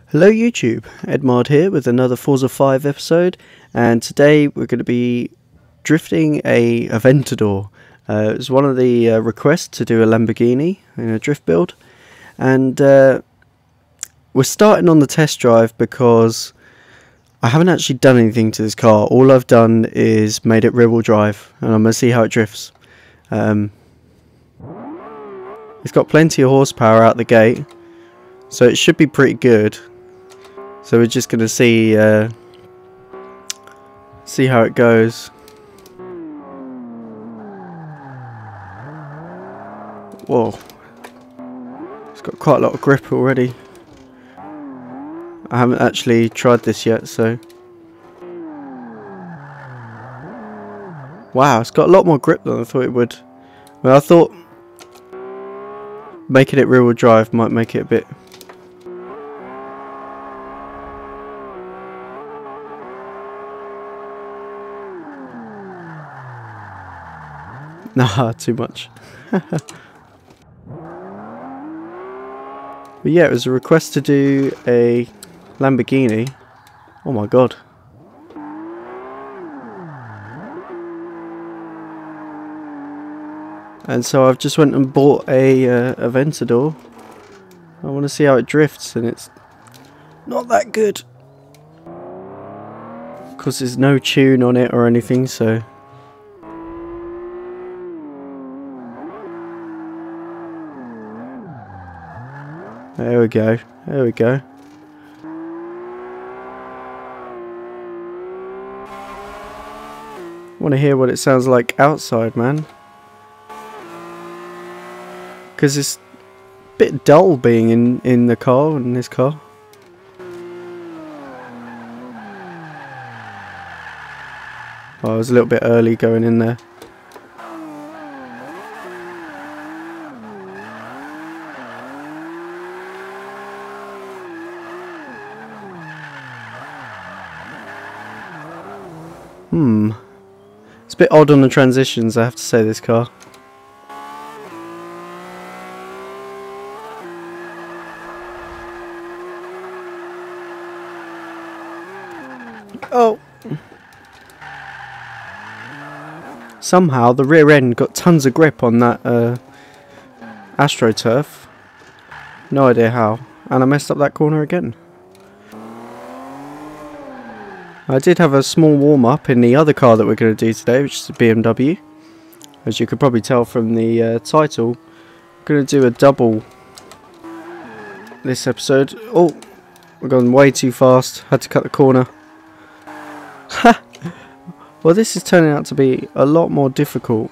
Hello YouTube, Edmard here with another Forza 5 episode, and today we're going to be drifting a Aventador. It was one of the requests to do a Lamborghini in a drift build, and we're starting on the test drive because I haven't actually done anything to this car. All I've done is made it rear wheel drive, and I'm going to see how it drifts. It's got plenty of horsepower out the gate, so it should be pretty good. So we're just gonna see how it goes. Whoa, it's got quite a lot of grip already. I haven't actually tried this yet, so wow, it's got a lot more grip than I thought it would. Well, I thought making it rear wheel drive might make it a bit. Nah, too much. But yeah, it was a request to do a Lamborghini. Oh my god. And so I've just went and bought a Aventador. I want to see how it drifts, and it's not that good. Because there's no tune on it or anything, so... There we go, there we go. I want to hear what it sounds like outside, man. Because it's a bit dull being in the car, in this car. Oh, I was a little bit early going in there. It's a bit odd on the transitions, I have to say, this car. Oh! Somehow the rear end got tons of grip on that AstroTurf. No idea how. And I messed up that corner again. I did have a small warm-up in the other car that we're going to do today, which is a BMW. As you could probably tell from the title, I'm going to do a double this episode. Oh, we've gone way too fast, had to cut the corner. Ha! Well, this is turning out to be a lot more difficult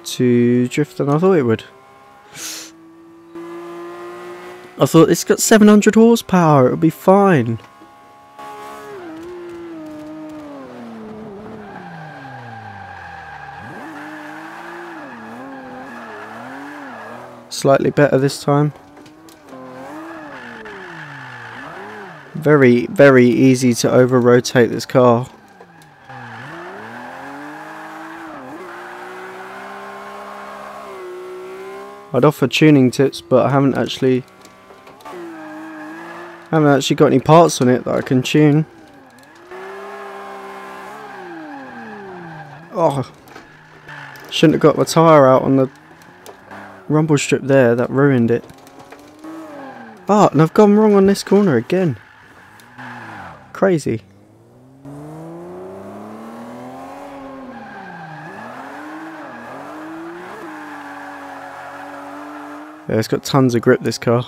to drift than I thought it would. I thought it's got 700 horsepower, it'll be fine. Slightly better this time. Very, very easy to over rotate this car. I'd offer tuning tips, but I haven't actually got any parts on it that I can tune. Oh, shouldn't have got my tyre out on the rumble strip there, that ruined it. Oh, and I've gone wrong on this corner again. Crazy. Yeah, it's got tons of grip, this car.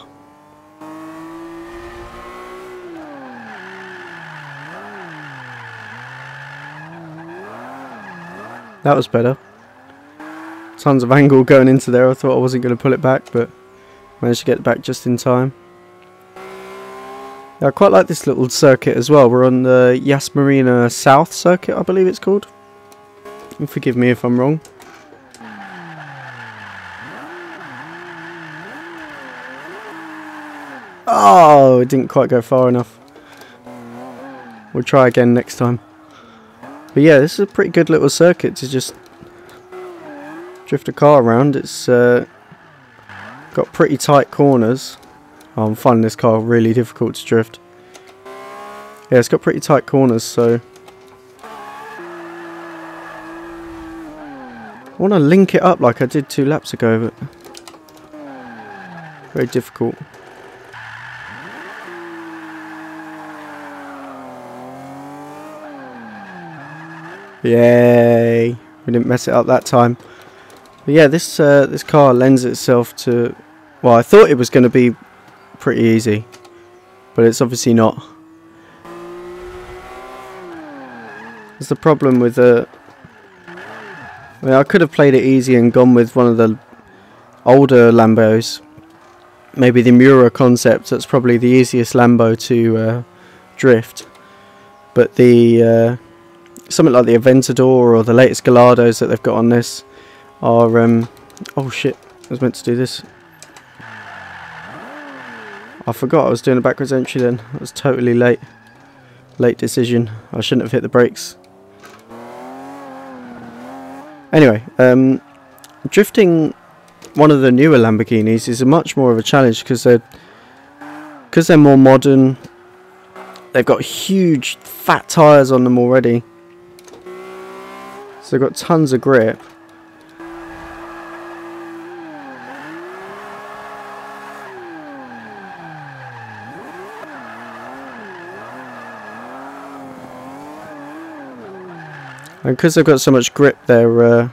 That was better. Tons of angle going into there. I thought I wasn't going to pull it back, but managed to get it back just in time. I quite like this little circuit as well. We're on the Yas Marina South circuit, I believe it's called. And forgive me if I'm wrong. Oh, it didn't quite go far enough. We'll try again next time. But yeah, this is a pretty good little circuit to just drift a car around. It's got pretty tight corners. Oh, I'm finding this car really difficult to drift. Yeah, it's got pretty tight corners, so I want to link it up like I did 2 laps ago, but very difficult. Yay! We didn't mess it up that time. But yeah, this car lends itself to... Well, I thought it was going to be pretty easy, but it's obviously not. That's the problem with the... I mean, I could have played it easy and gone with one of the older Lambos. Maybe the Miura concept. That's probably the easiest Lambo to drift. But the... something like the Aventador or the latest Galados that they've got on this are oh shit, I was meant to do this. I forgot I was doing a backwards entry then. That was totally late decision. I shouldn't have hit the brakes. Anyway, drifting one of the newer Lamborghinis is a much more of a challenge because they're more modern. They've got huge fat tyres on them already. So they've got tons of grip. And because they've got so much grip, they're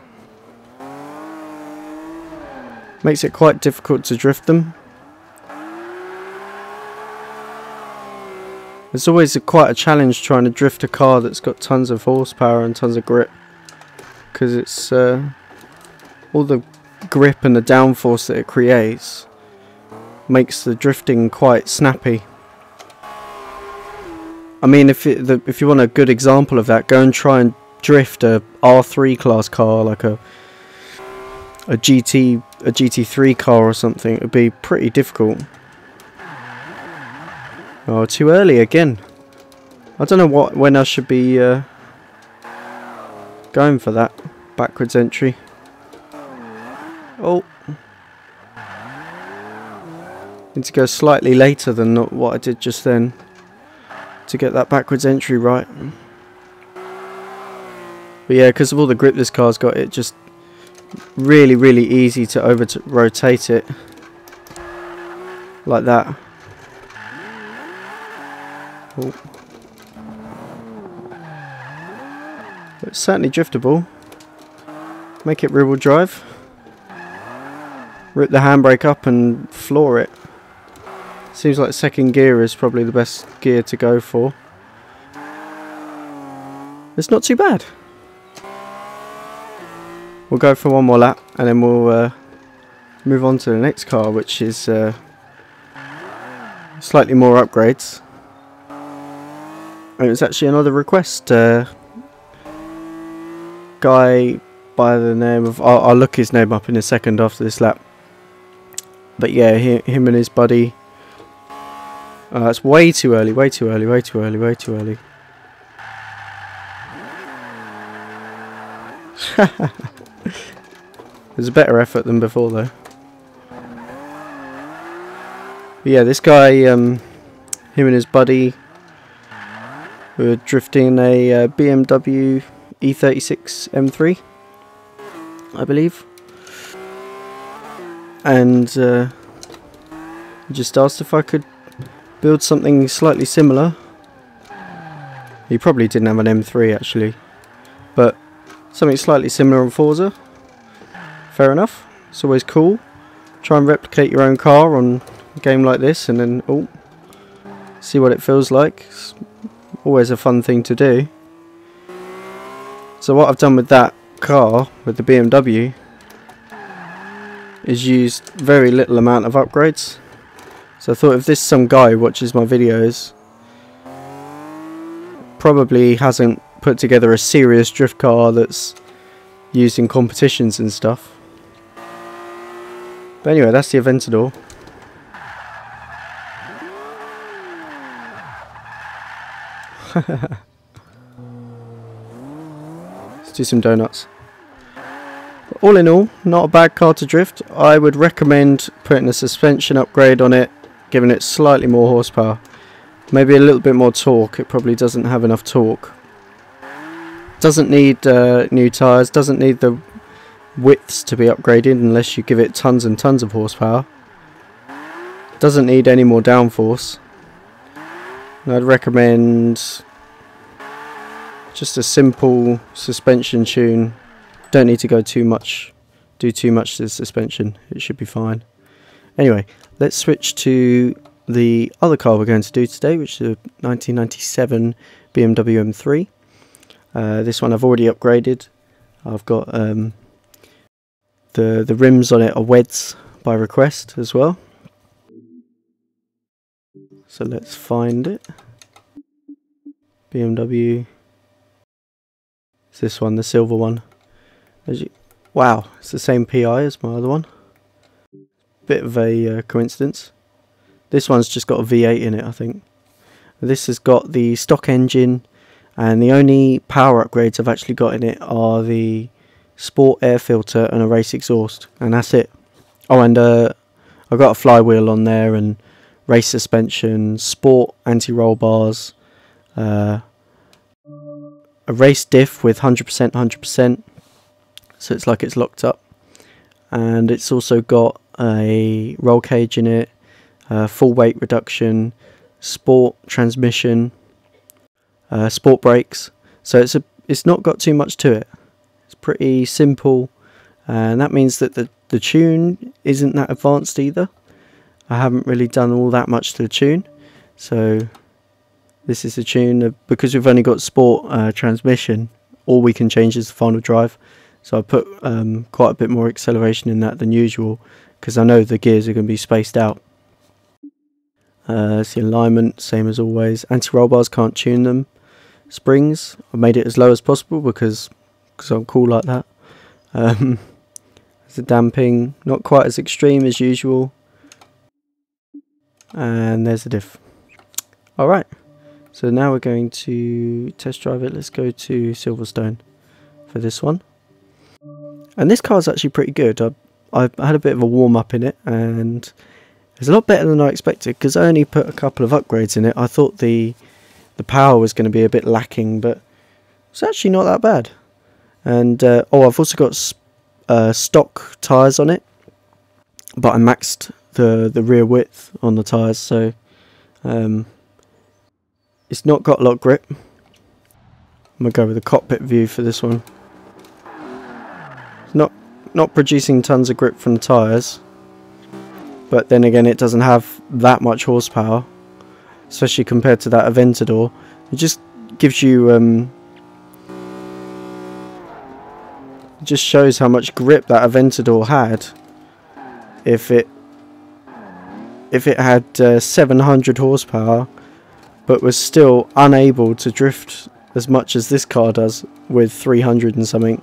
makes it quite difficult to drift them. It's always quite a challenge trying to drift a car that's got tons of horsepower and tons of grip, because it's all the grip and the downforce that it creates makes the drifting quite snappy. I mean, if you want a good example of that, go and try and drift a R3 class car, like a GT3 car or something. It would be pretty difficult. Oh, too early again. I don't know when I should be going for that backwards entry. Oh, need to go slightly later than what I did just then to get that backwards entry right. But yeah, because of all the grip this car's got, it just really easy to rotate it like that. Oh. But it's certainly driftable. Make it rear-wheel drive. Rip the handbrake up and floor it. Seems like second gear is probably the best gear to go for. It's not too bad. We'll go for one more lap and then we'll move on to the next car, which is slightly more upgrades. And it was actually another request. Guy by the name of... I'll look his name up in a second after this lap. But yeah, him and his buddy... it's way too early, way too early. There's a better effort than before though. But yeah, this guy, him and his buddy were drifting a BMW E36 M3, I believe. And just asked if I could build something slightly similar. He probably didn't have an M3 actually, but something slightly similar on Forza. Fair enough. It's always cool. Try and replicate your own car on a game like this and then see what it feels like. It's always a fun thing to do. So what I've done with that car, with the BMW, is used very little amount of upgrades. So I thought if this some guy who watches my videos probably hasn't put together a serious drift car that's used in competitions and stuff. But anyway, that's the Aventador. Let's do some donuts. But all in all, not a bad car to drift. I would recommend putting a suspension upgrade on it giving it slightly more horsepower, maybe a little bit more torque. It probably doesn't have enough torque. Doesn't need new tyres, doesn't need the widths to be upgraded unless you give it tons and tons of horsepower. Doesn't need any more downforce. And I'd recommend just a simple suspension tune. Don't need to go too much, do too much to the suspension. It should be fine. Anyway, let's switch to the other car we're going to do today, which is a 1997 BMW M3. This one I've already upgraded. I've got the rims on it are weds by request as well. So let's find it. BMW. It's this one, the silver one. Wow, it's the same PI as my other one. Bit of a coincidence. This one's just got a V8 in it, I think. This has got the stock engine, and the only power upgrades I've actually got in it are the sport air filter and a race exhaust, and that's it. Oh, and I've got a flywheel on there, and race suspension, sport anti-roll bars, a race diff with 100%, so it's like it's locked up, and it's also got a roll cage in it, full weight reduction, sport transmission, sport brakes. So it's not got too much to it. It's pretty simple, and that means that the tune isn't that advanced either. I haven't really done all that much to the tune, so this is the tune. Because we've only got sport transmission, all we can change is the final drive. So I put quite a bit more acceleration in that than usual, because I know the gears are going to be spaced out. It's the alignment, same as always. Anti-roll bars, can't tune them. Springs, I made it as low as possible because I'm cool like that. There's the damping, not quite as extreme as usual. And there's the diff. Alright, so now we're going to test drive it. Let's go to Silverstone for this one. And this car's actually pretty good. I had a bit of a warm up in it, and it's a lot better than I expected, because I only put a couple of upgrades in it. I thought the power was going to be a bit lacking, but it's actually not that bad. And oh, I've also got stock tyres on it, but I maxed the rear width on the tyres, so it's not got a lot of grip. I'm going to go with the cockpit view for this one. It's not producing tons of grip from the tyres, but then again it doesn't have that much horsepower, especially compared to that Aventador. It just gives you it just shows how much grip that Aventador had. If it had 700 horsepower but was still unable to drift as much as this car does with 300 and something.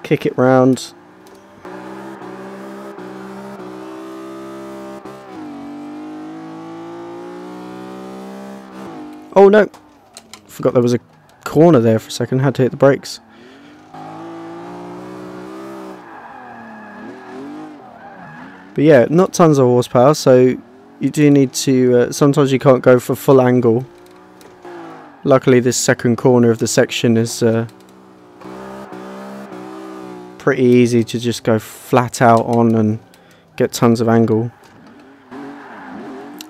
Kick it round. Oh no! Forgot there was a corner there for a second. Had to hit the brakes. But yeah, not tons of horsepower, so you do need to. Sometimes you can't go for full angle. Luckily, this second corner of the section is pretty easy to just go flat out on and get tons of angle.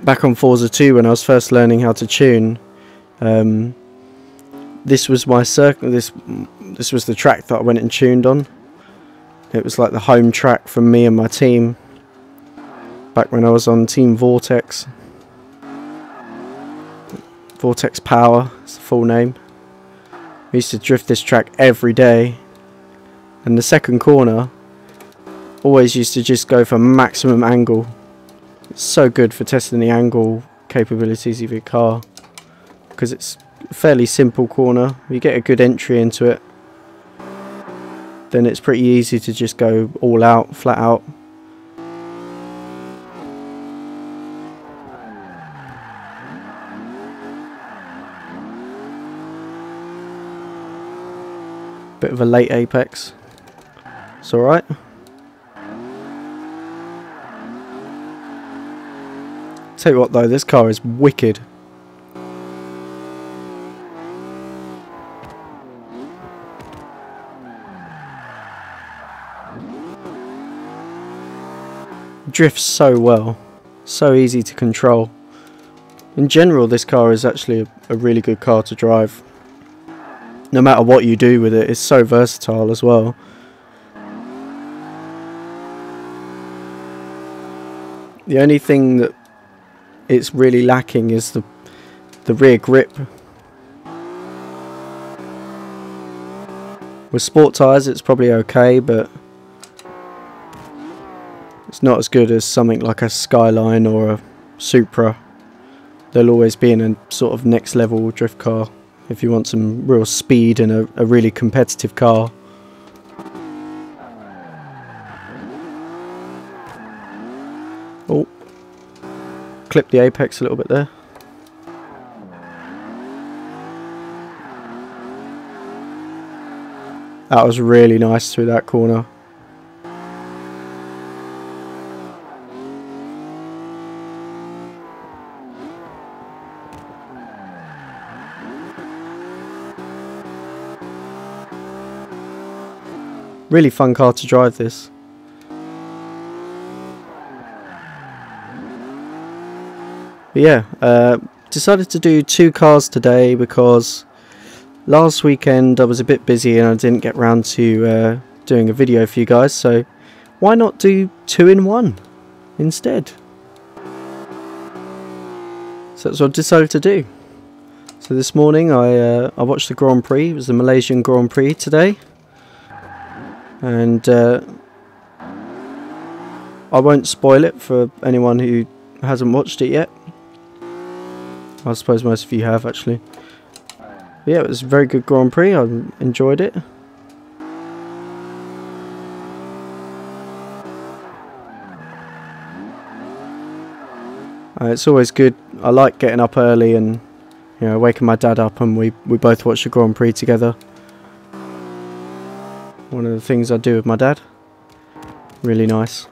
Back on Forza 2, when I was first learning how to tune, this was my circuit. This was the track that I went and tuned on. It was like the home track from me and my team back when I was on Team Vortex. Vortex Power is the full name. We used to drift this track every day, and the second corner always used to just go for maximum angle. It's so good for testing the angle capabilities of your car, because it's a fairly simple corner. You get a good entry into it, then it's pretty easy to just go all out, flat out. Bit of a late apex. It's alright. Tell you what though, this car is wicked. Drifts so well. So easy to control. In general, this car is actually a really good car to drive. No matter what you do with it, it's so versatile as well. The only thing that it's really lacking is the rear grip. With sport tyres it's probably okay, but it's not as good as something like a Skyline or a Supra. They'll always be in a sort of next level drift car if you want some real speed and a really competitive car. Oh, clip the apex a little bit there. That was really nice through that corner. Really fun car to drive, this. But yeah, decided to do 2 cars today because last weekend I was a bit busy and I didn't get round to doing a video for you guys, so why not do 2 in 1 instead? So that's what I decided to do. So this morning I watched the Grand Prix. It was the Malaysian Grand Prix today. And I won't spoil it for anyone who hasn't watched it yet. I suppose most of you have actually. But yeah, it was a very good Grand Prix. I enjoyed it. It's always good. I like getting up early and, you know, waking my dad up, and we both watch the Grand Prix together. One of the things I do with my dad. Really nice.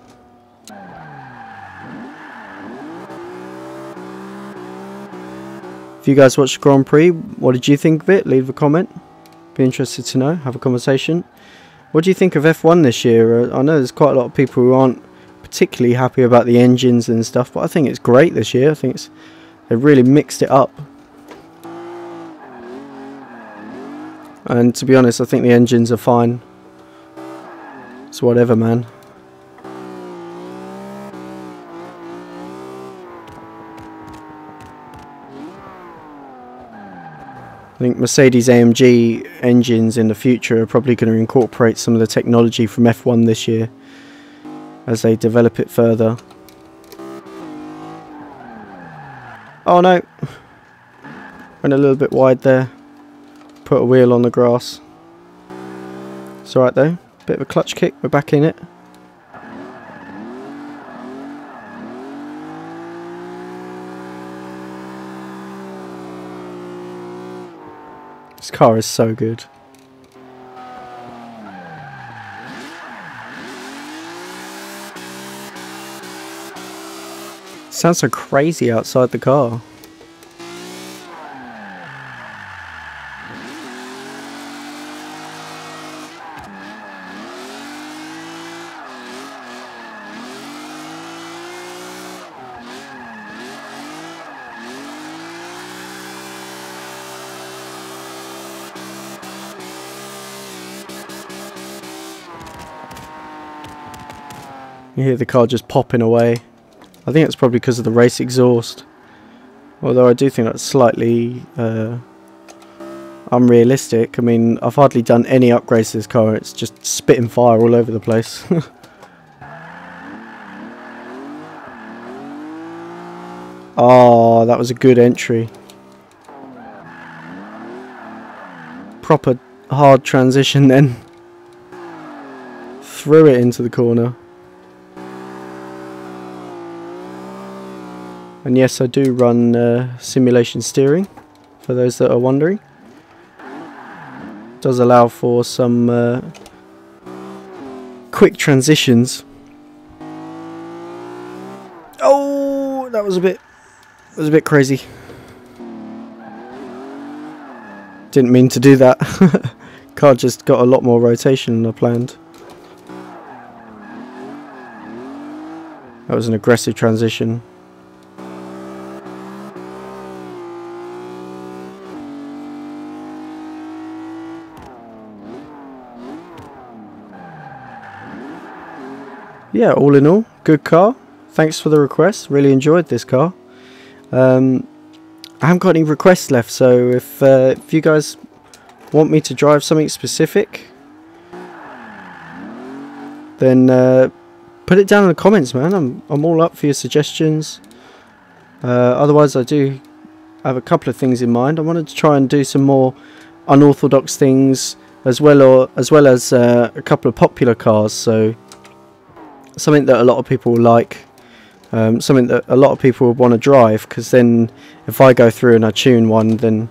If you guys watched the Grand Prix, what did you think of it? Leave a comment. Be interested to know. Have a conversation. What do you think of F1 this year? I know there's quite a lot of people who aren't particularly happy about the engines and stuff, but I think it's great this year. I think they've really mixed it up. And to be honest, I think the engines are fine. It's whatever, man. I think Mercedes-AMG engines in the future are probably going to incorporate some of the technology from F1 this year as they develop it further. Oh no! Went a little bit wide there. Put a wheel on the grass. It's alright though. Bit of a clutch kick, we're back in it. This car is so good. Sounds so crazy outside the car. You hear the car just popping away. I think it's probably because of the race exhaust. Although I do think that's slightly unrealistic. I mean, I've hardly done any upgrades to this car. It's just spitting fire all over the place. Oh, that was a good entry. Proper hard transition then. Threw it into the corner. And yes, I do run simulation steering, for those that are wondering. does allow for some quick transitions. Oh, that was a bit crazy. Didn't mean to do that. Car just got a lot more rotation than I planned. That was an aggressive transition. Yeah, all in all, good car. Thanks for the request. Really enjoyed this car. I haven't got any requests left, so if you guys want me to drive something specific, then put it down in the comments, man. I'm all up for your suggestions. Otherwise, I do have a couple of things in mind. I wanted to try and do some more unorthodox things as well as a couple of popular cars. So something that a lot of people like. Something that a lot of people would want to drive, because then if I go through and I tune one, then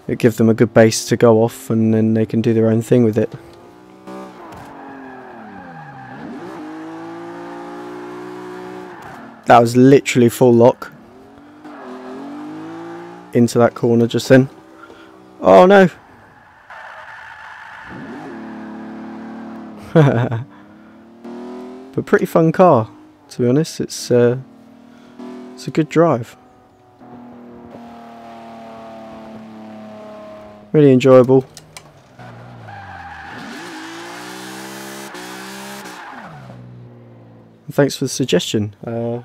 it gives them a good base to go off, and then they can do their own thing with it. That was literally full lock into that corner just then. Oh no. But pretty fun car, to be honest. It's a good drive. Really enjoyable. And thanks for the suggestion. It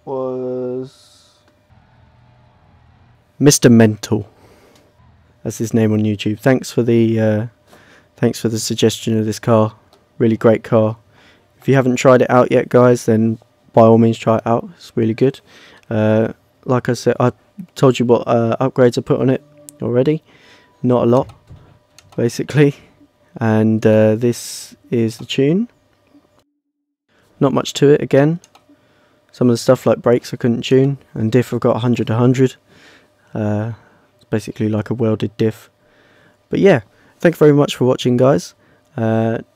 was Mr. Mental. That's his name on YouTube. Thanks for the suggestion of this car. Really great car. If you haven't tried it out yet, guys, then by all means try it out. It's really good. Like I said, I told you what upgrades I put on it already. Not a lot, basically. And this is the tune. Not much to it again. Some of the stuff like brakes I couldn't tune, and diff I've got 100 to 100. It's basically like a welded diff. But yeah, thank you very much for watching, guys.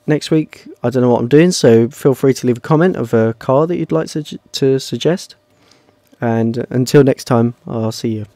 Next week, I don't know what I'm doing, so feel free to leave a comment of a car that you'd like to suggest. And until next time, I'll see you.